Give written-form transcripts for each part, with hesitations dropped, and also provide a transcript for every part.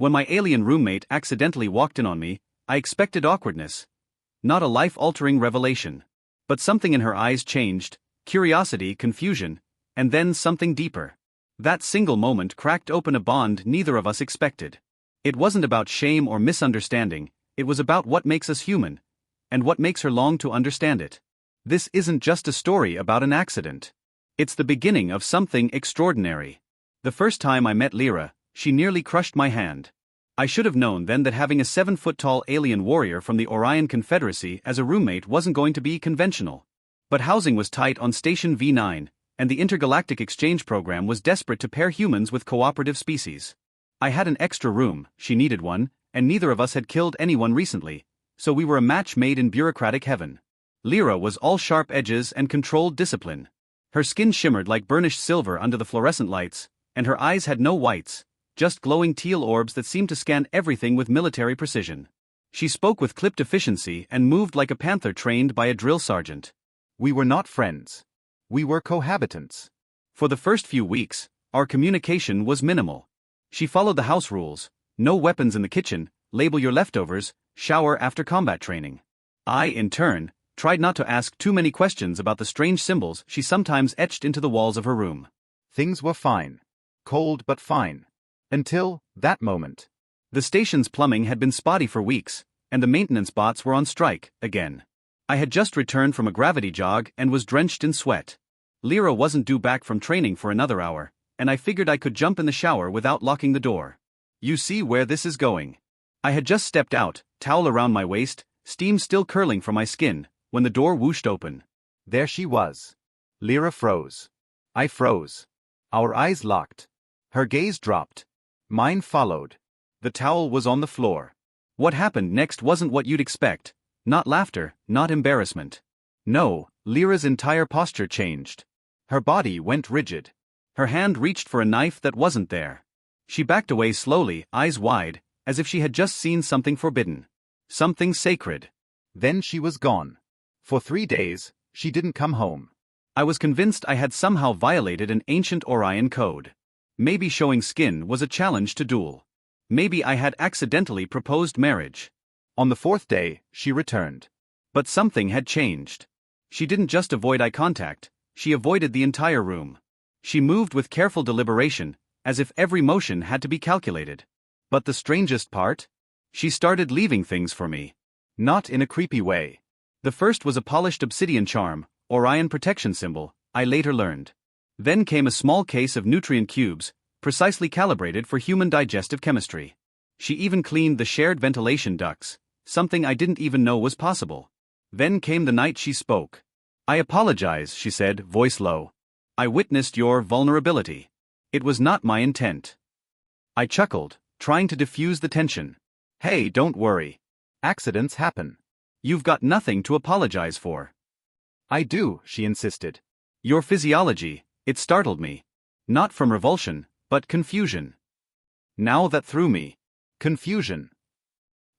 When my alien roommate accidentally walked in on me, I expected awkwardness. Not a life-altering revelation. But something in her eyes changed, curiosity, confusion, and then something deeper. That single moment cracked open a bond neither of us expected. It wasn't about shame or misunderstanding, it was about what makes us human, and what makes her long to understand it. This isn't just a story about an accident. It's the beginning of something extraordinary. The first time I met Lyra, she nearly crushed my hand. I should have known then that having a 7-foot-tall alien warrior from the Orion Confederacy as a roommate wasn't going to be conventional. But housing was tight on Station V9, and the intergalactic exchange program was desperate to pair humans with cooperative species. I had an extra room, she needed one, and neither of us had killed anyone recently, so we were a match made in bureaucratic heaven. Lyra was all sharp edges and controlled discipline. Her skin shimmered like burnished silver under the fluorescent lights, and her eyes had no whites, just glowing teal orbs that seemed to scan everything with military precision. She spoke with clipped efficiency and moved like a panther trained by a drill sergeant. We were not friends. We were cohabitants. For the first few weeks, our communication was minimal. She followed the house rules: no weapons in the kitchen, label your leftovers, shower after combat training. I, in turn, tried not to ask too many questions about the strange symbols she sometimes etched into the walls of her room. Things were fine. Cold but fine. Until that moment. The station's plumbing had been spotty for weeks, and the maintenance bots were on strike, again. I had just returned from a gravity jog and was drenched in sweat. Lyra wasn't due back from training for another hour, and I figured I could jump in the shower without locking the door. You see where this is going. I had just stepped out, towel around my waist, steam still curling from my skin, when the door whooshed open. There she was. Lyra froze. I froze. Our eyes locked. Her gaze dropped. Mine followed. The towel was on the floor. What happened next wasn't what you'd expect. Not laughter, not embarrassment. No, Lyra's entire posture changed. Her body went rigid. Her hand reached for a knife that wasn't there. She backed away slowly, eyes wide, as if she had just seen something forbidden. Something sacred. Then she was gone. For 3 days, she didn't come home. I was convinced I had somehow violated an ancient Orion code. Maybe showing skin was a challenge to duel. Maybe I had accidentally proposed marriage. On the 4th day, she returned. But something had changed. She didn't just avoid eye contact, she avoided the entire room. She moved with careful deliberation, as if every motion had to be calculated. But the strangest part? She started leaving things for me. Not in a creepy way. The first was a polished obsidian charm, Orion protection symbol, I later learned. Then came a small case of nutrient cubes, precisely calibrated for human digestive chemistry. She even cleaned the shared ventilation ducts, something I didn't even know was possible. Then came the night she spoke. I apologize, she said, voice low. I witnessed your vulnerability. It was not my intent. I chuckled, trying to diffuse the tension. Hey, don't worry. Accidents happen. You've got nothing to apologize for. I do, she insisted. Your physiology, it startled me. Not from revulsion, but confusion. Now that threw me. Confusion.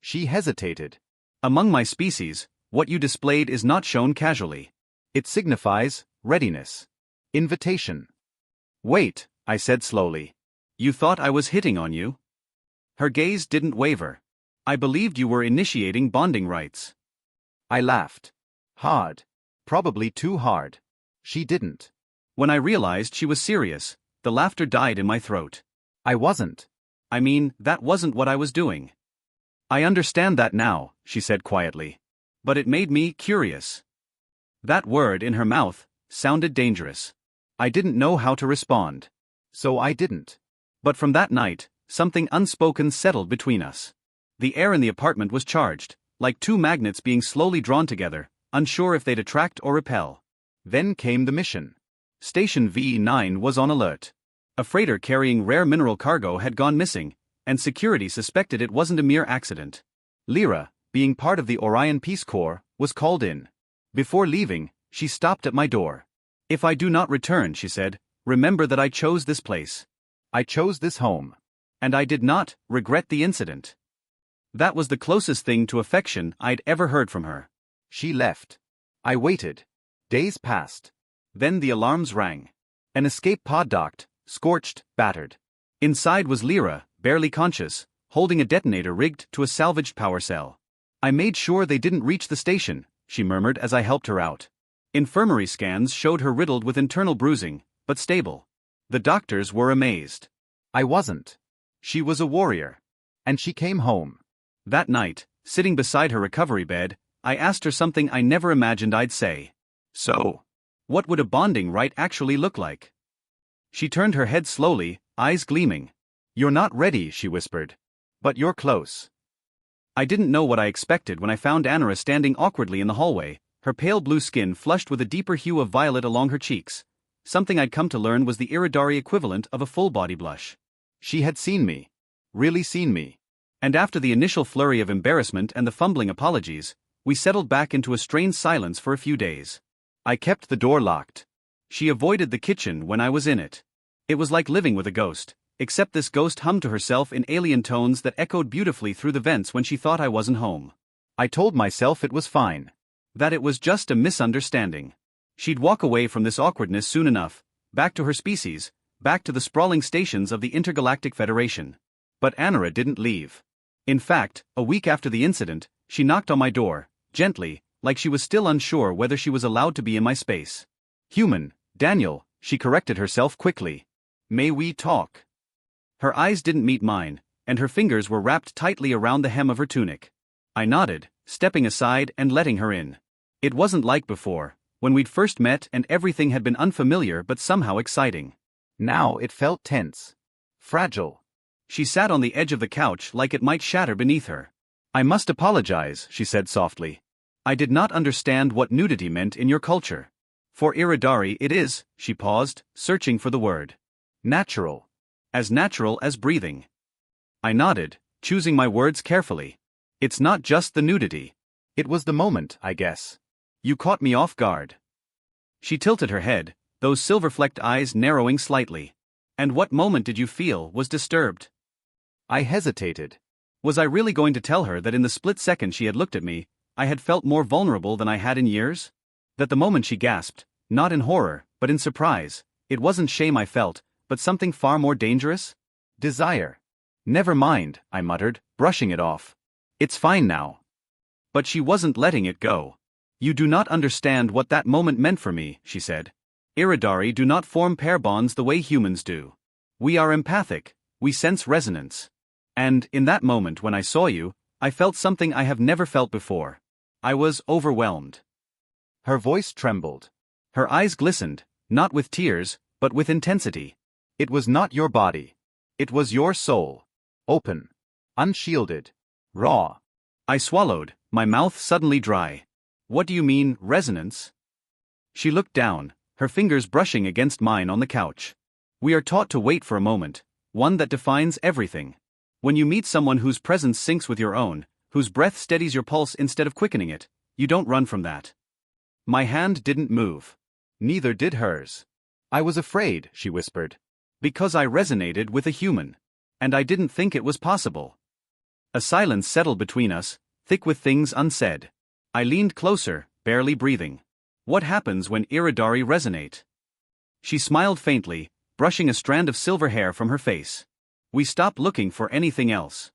She hesitated. Among my species, what you displayed is not shown casually. It signifies readiness. Invitation. Wait, I said slowly. You thought I was hitting on you? Her gaze didn't waver. I believed you were initiating bonding rites. I laughed. Hard. Probably too hard. She didn't. When I realized she was serious, the laughter died in my throat. I wasn't. I mean, that wasn't what I was doing. I understand that now, she said quietly. But it made me curious. That word in her mouth sounded dangerous. I didn't know how to respond. So I didn't. But from that night, something unspoken settled between us. The air in the apartment was charged, like two magnets being slowly drawn together, unsure if they'd attract or repel. Then came the mission. Station V9 was on alert. A freighter carrying rare mineral cargo had gone missing, and security suspected it wasn't a mere accident. Lyra, being part of the Orion Peace Corps, was called in. Before leaving, she stopped at my door. If I do not return, she said, remember that I chose this place. I chose this home. And I did not regret the incident. That was the closest thing to affection I'd ever heard from her. She left. I waited. Days passed. Then the alarms rang. An escape pod docked, scorched, battered. Inside was Lyra, barely conscious, holding a detonator rigged to a salvaged power cell. I made sure they didn't reach the station, she murmured as I helped her out. Infirmary scans showed her riddled with internal bruising, but stable. The doctors were amazed. I wasn't. She was a warrior. And she came home. That night, sitting beside her recovery bed, I asked her something I never imagined I'd say. So, what would a bonding rite actually look like? She turned her head slowly, eyes gleaming. You're not ready, she whispered. But you're close. I didn't know what I expected when I found Anara standing awkwardly in the hallway, her pale blue skin flushed with a deeper hue of violet along her cheeks. Something I'd come to learn was the Iridari equivalent of a full-body blush. She had seen me. Really seen me. And after the initial flurry of embarrassment and the fumbling apologies, we settled back into a strained silence for a few days. I kept the door locked. She avoided the kitchen when I was in it. It was like living with a ghost, except this ghost hummed to herself in alien tones that echoed beautifully through the vents when she thought I wasn't home. I told myself it was fine. That it was just a misunderstanding. She'd walk away from this awkwardness soon enough, back to her species, back to the sprawling stations of the Intergalactic Federation. But Anara didn't leave. In fact, a week after the incident, she knocked on my door, gently, like she was still unsure whether she was allowed to be in my space. Human, Daniel, she corrected herself quickly. May we talk? Her eyes didn't meet mine, and her fingers were wrapped tightly around the hem of her tunic. I nodded, stepping aside and letting her in. It wasn't like before, when we'd first met and everything had been unfamiliar but somehow exciting. Now it felt tense. Fragile. She sat on the edge of the couch like it might shatter beneath her. I must apologize, she said softly. I did not understand what nudity meant in your culture. For Iridari it is, she paused, searching for the word. Natural. As natural as breathing. I nodded, choosing my words carefully. It's not just the nudity. It was the moment, I guess. You caught me off guard. She tilted her head, those silver-flecked eyes narrowing slightly. And what moment did you feel was disturbed? I hesitated. Was I really going to tell her that in the split second she had looked at me, I had felt more vulnerable than I had in years? That the moment she gasped, not in horror, but in surprise, it wasn't shame I felt, but something far more dangerous? Desire. Never mind, I muttered, brushing it off. It's fine now. But she wasn't letting it go. You do not understand what that moment meant for me, she said. Iridari do not form pair bonds the way humans do. We are empathic, we sense resonance. And, in that moment when I saw you, I felt something I have never felt before. I was overwhelmed. Her voice trembled. Her eyes glistened, not with tears, but with intensity. It was not your body. It was your soul. Open. Unshielded. Raw. I swallowed, my mouth suddenly dry. What do you mean, resonance? She looked down, her fingers brushing against mine on the couch. We are taught to wait for a moment, one that defines everything. When you meet someone whose presence syncs with your own, whose breath steadies your pulse instead of quickening it, you don't run from that. My hand didn't move. Neither did hers. I was afraid, she whispered. Because I resonated with a human. And I didn't think it was possible. A silence settled between us, thick with things unsaid. I leaned closer, barely breathing. What happens when Iridari resonate? She smiled faintly, brushing a strand of silver hair from her face. We stopped looking for anything else.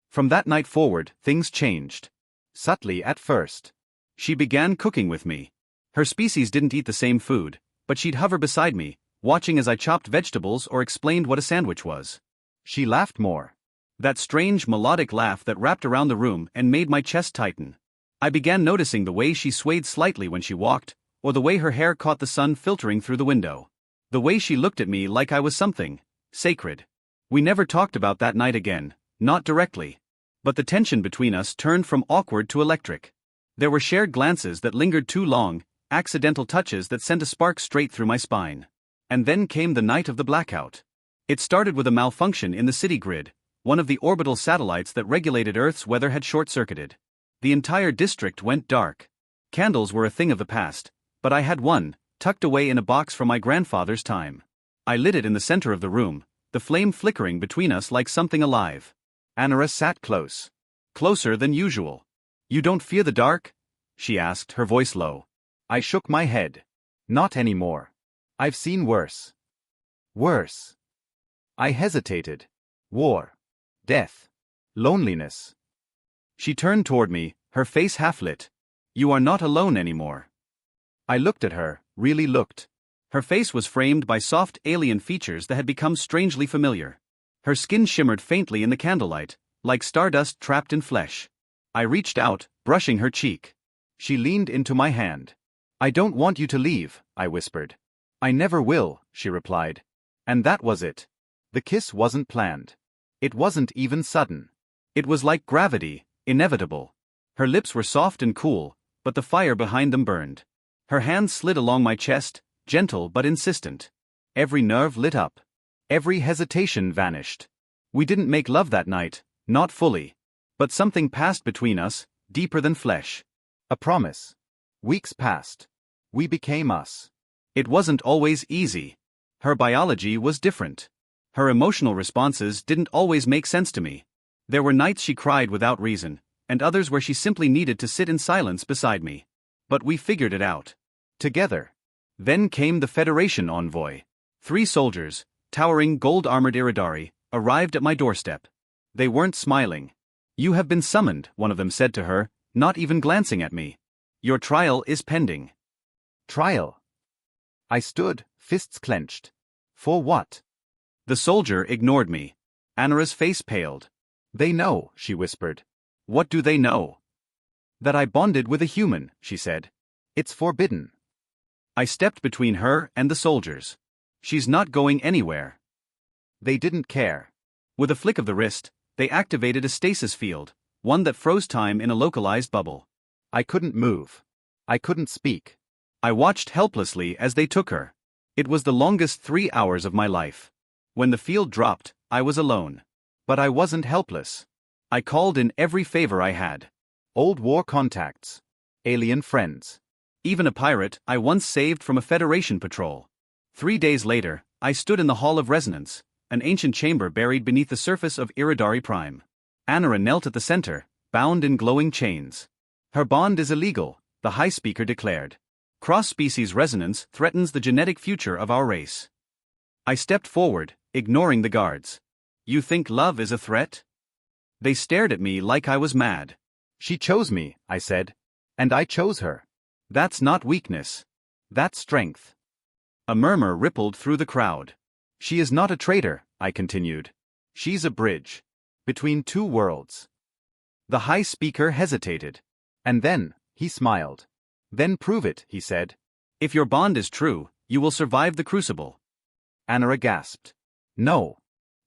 From that night forward, things changed. Subtly at first. She began cooking with me. Her species didn't eat the same food, but she'd hover beside me, watching as I chopped vegetables or explained what a sandwich was. She laughed more. That strange melodic laugh that wrapped around the room and made my chest tighten. I began noticing the way she swayed slightly when she walked, or the way her hair caught the sun filtering through the window. The way she looked at me like I was something sacred. We never talked about that night again, not directly. But the tension between us turned from awkward to electric. There were shared glances that lingered too long, accidental touches that sent a spark straight through my spine. And then came the night of the blackout. It started with a malfunction in the city grid. One of the orbital satellites that regulated Earth's weather had short-circuited. The entire district went dark. Candles were a thing of the past, but I had one, tucked away in a box from my grandfather's time. I lit it in the center of the room, the flame flickering between us like something alive. Anara sat close. Closer than usual. You don't fear the dark? She asked, her voice low. I shook my head. Not anymore. I've seen worse. Worse. I hesitated. War. Death. Loneliness. She turned toward me, her face half-lit. You are not alone anymore. I looked at her, really looked. Her face was framed by soft alien features that had become strangely familiar. Her skin shimmered faintly in the candlelight, like stardust trapped in flesh. I reached out, brushing her cheek. She leaned into my hand. I don't want you to leave, I whispered. I never will, she replied. And that was it. The kiss wasn't planned. It wasn't even sudden. It was like gravity, inevitable. Her lips were soft and cool, but the fire behind them burned. Her hands slid along my chest, gentle but insistent. Every nerve lit up. Every hesitation vanished. We didn't make love that night, not fully. But something passed between us, deeper than flesh. A promise. Weeks passed. We became us. It wasn't always easy. Her biology was different. Her emotional responses didn't always make sense to me. There were nights she cried without reason, and others where she simply needed to sit in silence beside me. But we figured it out. Together. Then came the Federation envoy. 3 soldiers, towering gold-armored Iridari, arrived at my doorstep. They weren't smiling. You have been summoned, one of them said to her, not even glancing at me. Your trial is pending. Trial? I stood, fists clenched. For what? The soldier ignored me. Anara's face paled. They know, she whispered. What do they know? That I bonded with a human, she said. It's forbidden. I stepped between her and the soldiers. She's not going anywhere. They didn't care. With a flick of the wrist, they activated a stasis field, one that froze time in a localized bubble. I couldn't move. I couldn't speak. I watched helplessly as they took her. It was the longest 3 hours of my life. When the field dropped, I was alone. But I wasn't helpless. I called in every favor I had. Old war contacts. Alien friends. Even a pirate I once saved from a Federation patrol. 3 days later, I stood in the Hall of Resonance, an ancient chamber buried beneath the surface of Iridari Prime. Anara knelt at the center, bound in glowing chains. Her bond is illegal, the High Speaker declared. Cross-species resonance threatens the genetic future of our race. I stepped forward, ignoring the guards. You think love is a threat? They stared at me like I was mad. She chose me, I said. And I chose her. That's not weakness. That's strength. A murmur rippled through the crowd. She is not a traitor, I continued. She's a bridge. Between 2 worlds. The High Speaker hesitated. And then, he smiled. Then prove it, he said. If your bond is true, you will survive the crucible. Anara gasped. No.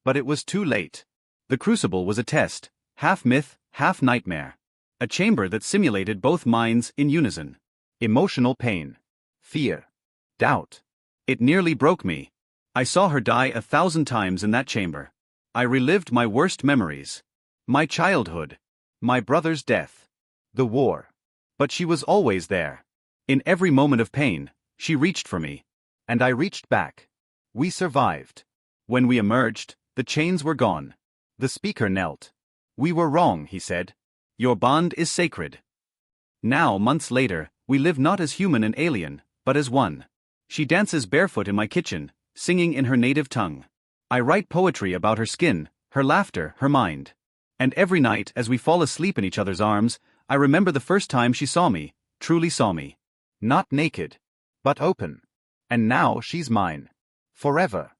But it was too late. The crucible was a test, half myth, half nightmare. A chamber that simulated both minds in unison. Emotional pain. Fear. Doubt. It nearly broke me. I saw her die 1,000 times in that chamber. I relived my worst memories. My childhood. My brother's death. The war. But she was always there. In every moment of pain, she reached for me. And I reached back. We survived. When we emerged, the chains were gone. The speaker knelt. We were wrong, he said. Your bond is sacred. Now, months later, we live not as human and alien, but as one. She dances barefoot in my kitchen, singing in her native tongue. I write poetry about her skin, her laughter, her mind. And every night, as we fall asleep in each other's arms, I remember the first time she saw me, truly saw me. Not naked, but open. And now she's mine. Forever.